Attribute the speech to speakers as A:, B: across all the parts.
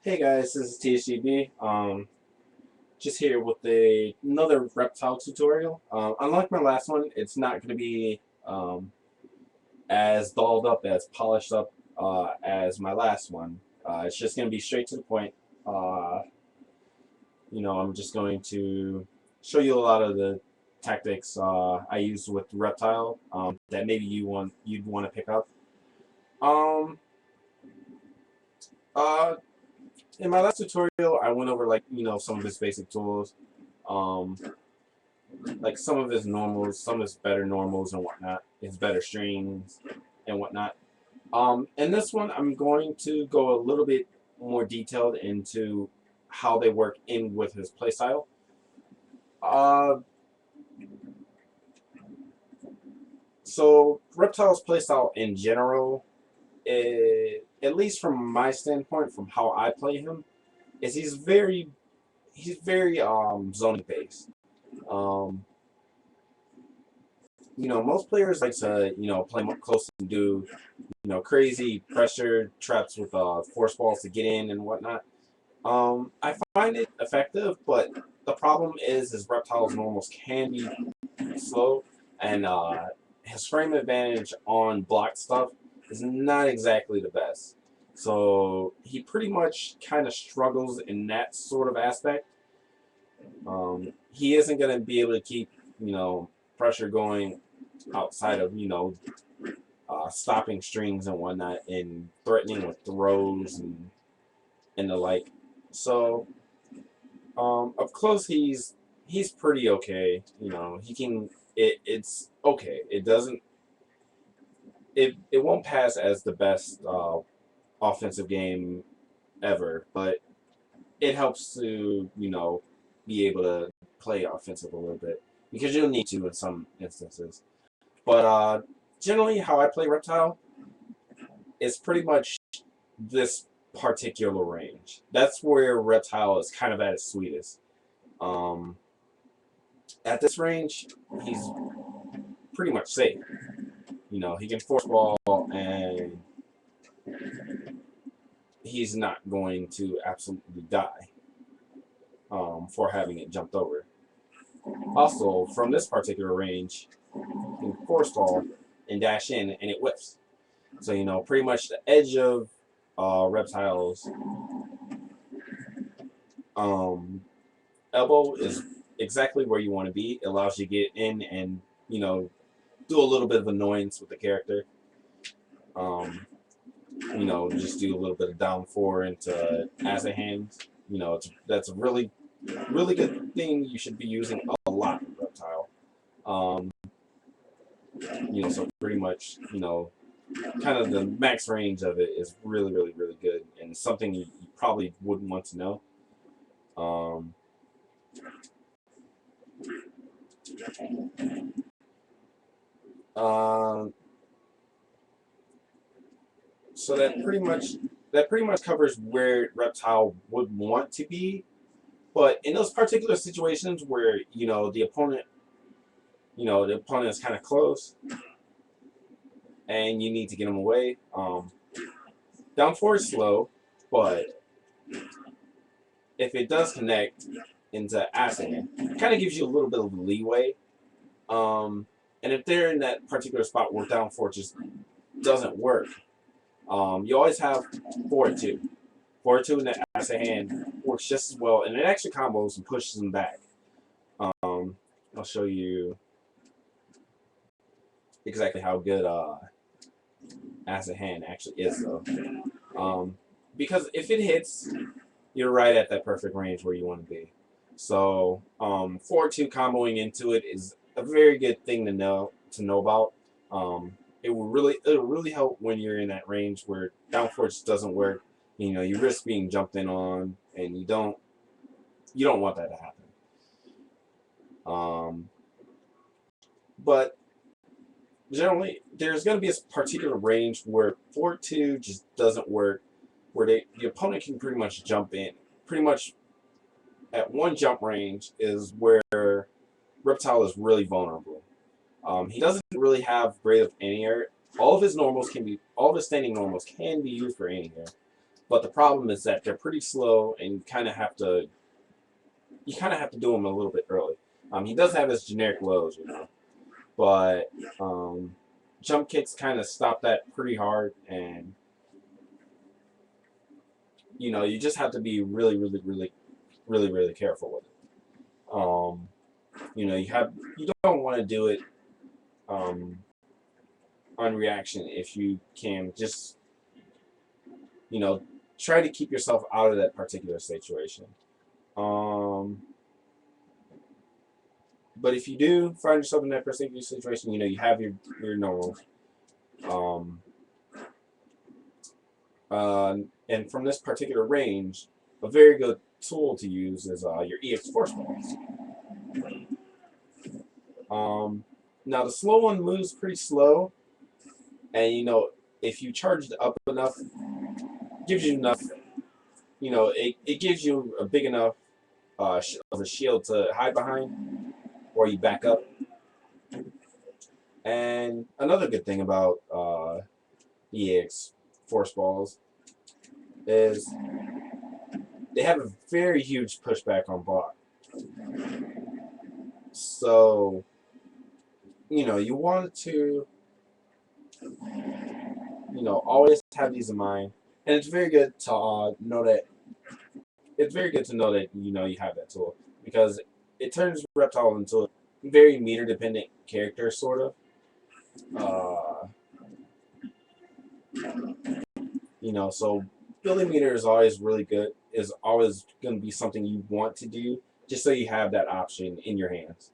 A: Hey guys, this is TSGB. Just here with another reptile tutorial. Unlike my last one, it's not going to be as dolled up, as polished up as my last one. It's just going to be straight to the point. Uh, I'm just going to show you a lot of the tactics I use with reptile that maybe you'd want to pick up. Um, uh, in my last tutorial, I went over some of his basic tools, um, like some of his normals, some of his better normals and whatnot, his better strings and whatnot. In this one, I'm going to go a little bit more detailed into how they work in with his playstyle. So Reptile's playstyle in general, at least from my standpoint, from how I play him, is he's very zoning based. Um, most players like to play more close and do crazy pressure traps with force balls to get in and whatnot. I find it effective, but the problem is Reptile's normals can be slow, and his frame advantage on blocked stuff is not exactly the best. So he pretty much kind of struggles in that sort of aspect. He isn't going to be able to keep pressure going outside of stopping strings and whatnot and threatening with throws and the like. So up close he's pretty okay. He can it's okay. It won't pass as the best offensive game ever, but it helps to be able to play offensive a little bit because you'll need to in some instances. But generally, how I play Reptile is pretty much this particular range. That's where Reptile is kind of at its sweetest. Um, at this range, he's pretty much safe. He can force ball and he's not going to absolutely die for having it jumped over. Also, from this particular range, you can force ball and dash in and it whiffs. So, pretty much the edge of Reptile's elbow is exactly where you want to be. It allows you to get in and, do a little bit of annoyance with the character. Just do a little bit of down four into acid hands. That's a really, really good thing you should be using a lot with Reptile. So pretty much, kind of the max range of it is really, really, really good and something you probably wouldn't want to know. Um, um, so that pretty much covers where Reptile would want to be, but in those particular situations where the opponent is kind of close and you need to get him away. Down four is slow, but if it does connect into acid, it kind of gives you a little bit of leeway. And if they're in that particular spot where down four just doesn't work, you always have 4-2. 4-2 in that acid hand works just as well, and it actually combos and pushes them back. I'll show you exactly how good acid hand actually is, though. Because if it hits, you're right at that perfect range where you want to be. So 4-2 comboing into it is a very good thing to know about. It'll really help when you're in that range where down four just doesn't work. You risk being jumped in on, and you don't want that to happen. But generally, there's going to be a particular range where 4-2 just doesn't work, where the opponent can pretty much jump in. Pretty much at one jump range is where Reptile is really vulnerable. He doesn't really have great of anti-air. All of his standing normals can be used for anti-air. But the problem is that they're pretty slow, and you kind of have to do them a little bit early. He does have his generic lows, but jump kicks kind of stop that pretty hard, and you just have to be really, really, really, really, really careful with it. You don't want to do it um, on reaction if you can just you know try to keep yourself out of that particular situation. Um, but if you do find yourself in that particular situation, you have your normal. Um, and from this particular range, a very good tool to use is your EX Force Balls. Now the slow one moves pretty slow, and if you charge it up enough, gives you enough. It gives you a big enough of a shield to hide behind, or you back up. And another good thing about EX Force Balls is they have a very huge pushback on block. So, you want to, always have these in mind. And it's very good to know that you have that tool, because it turns Reptile into a very meter dependent character, sort of. So building meter is always really good. Is always going to be something you want to do, just so you have that option in your hands.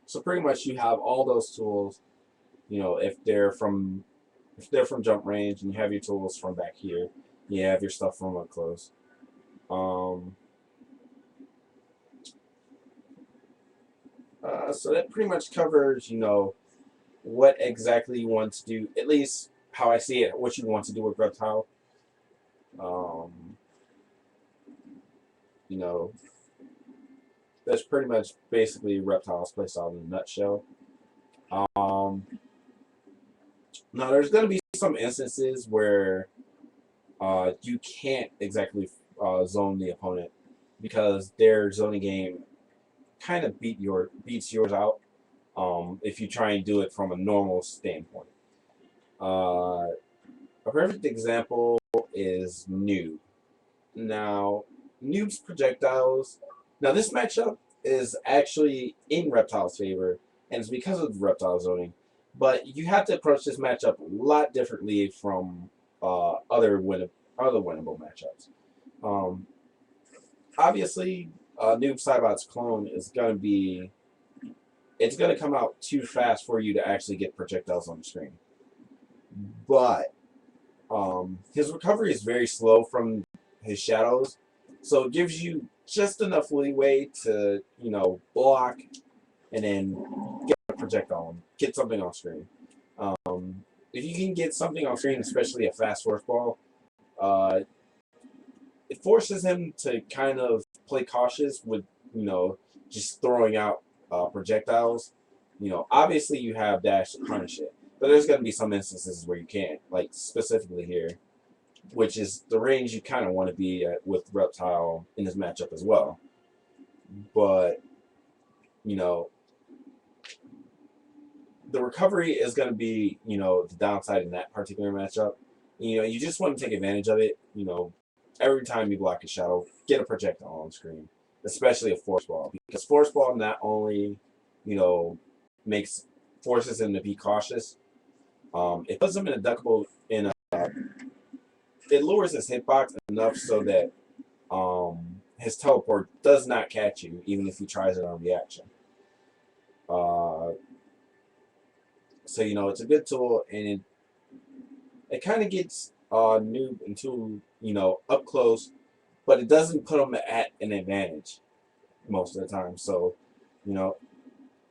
A: So pretty much you have all those tools. If they're from jump range, and you have your tools from back here, you have your stuff from up close. So that pretty much covers, what exactly you want to do, at least how I see it, what you want to do with Reptile. You know, that's pretty much basically Reptile's playstyle in a nutshell. Um, Now, there's going to be some instances where you can't exactly zone the opponent, because their zoning game kind of beats yours out if you try and do it from a normal standpoint. A perfect example is Noob. Now, Noob's projectiles. Now, this matchup is actually in Reptile's favor, and it's because of Reptile zoning. But you have to approach this matchup a lot differently from other winnable matchups. Um, Obviously, Noob Saibot's clone is going to be. It's going to come out too fast for you to actually get projectiles on the screen. But his recovery is very slow from his shadows, so it gives you just enough leeway to block and then get a projectile, get something on screen. If you can get something on screen, especially a fast force ball, uh, it forces him to kind of play cautious with just throwing out projectiles. Obviously you have dash to punish it, but there's going to be some instances where you can't, like specifically here, which is the range you kind of want to be at with Reptile in this matchup as well. But the recovery is going to be the downside in that particular matchup. You just want to take advantage of it. Every time you block a shadow, get a projectile on screen, especially a force ball, because force ball not only makes forces him to be cautious, it puts him in a duckable it lowers his hitbox enough so that his teleport does not catch you, even if he tries it on reaction. Uh, so it's a good tool, and it kind of gets Noob into up close, but it doesn't put him at an advantage most of the time. So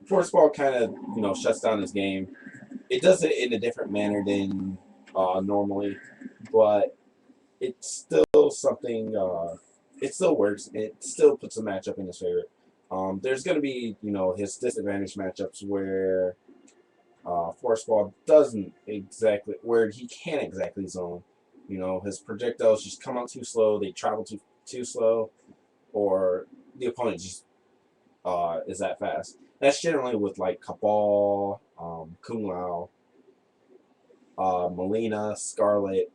A: Force Ball kind of shuts down his game. It does it in a different manner than normally, but it's still something. It still works. It still puts a matchup in his favor. There's going to be his disadvantage matchups where Force Wall doesn't exactly, where he can't exactly zone. You know, his projectiles just come out too slow, they travel too slow, or the opponent just is that fast. That's generally with like Cabal, Kung Lao, Melina, Scarlet,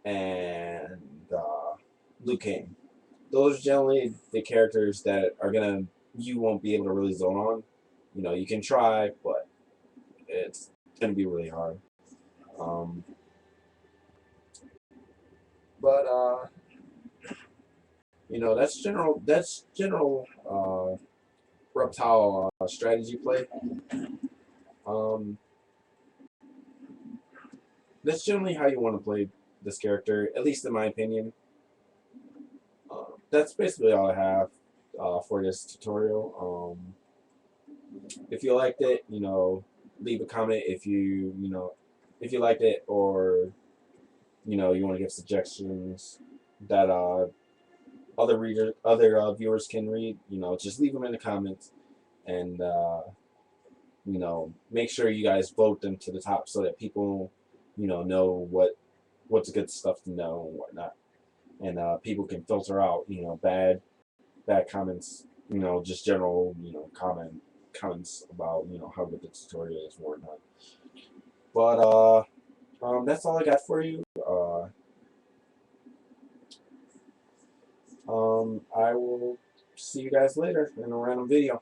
A: and Liu Kang. Those are generally the characters that are gonna you won't be able to really zone on. You know, you can try, but it's gonna be really hard. Um, but you know, that's general. That's general reptile strategy play. Um, that's generally how you want to play this character, at least in my opinion. That's basically all I have for this tutorial. If you liked it, you know, leave a comment if you know if you liked it, or you know you want to give suggestions that other viewers can read. You know, just leave them in the comments, and you know, make sure you guys vote them to the top so that people, you know what's good stuff to know and whatnot, and people can filter out, you know, bad comments, you know, just general, you know, comments about, you know, how good the tutorial is and whatnot. But that's all I got for you. I will see you guys later in a random video.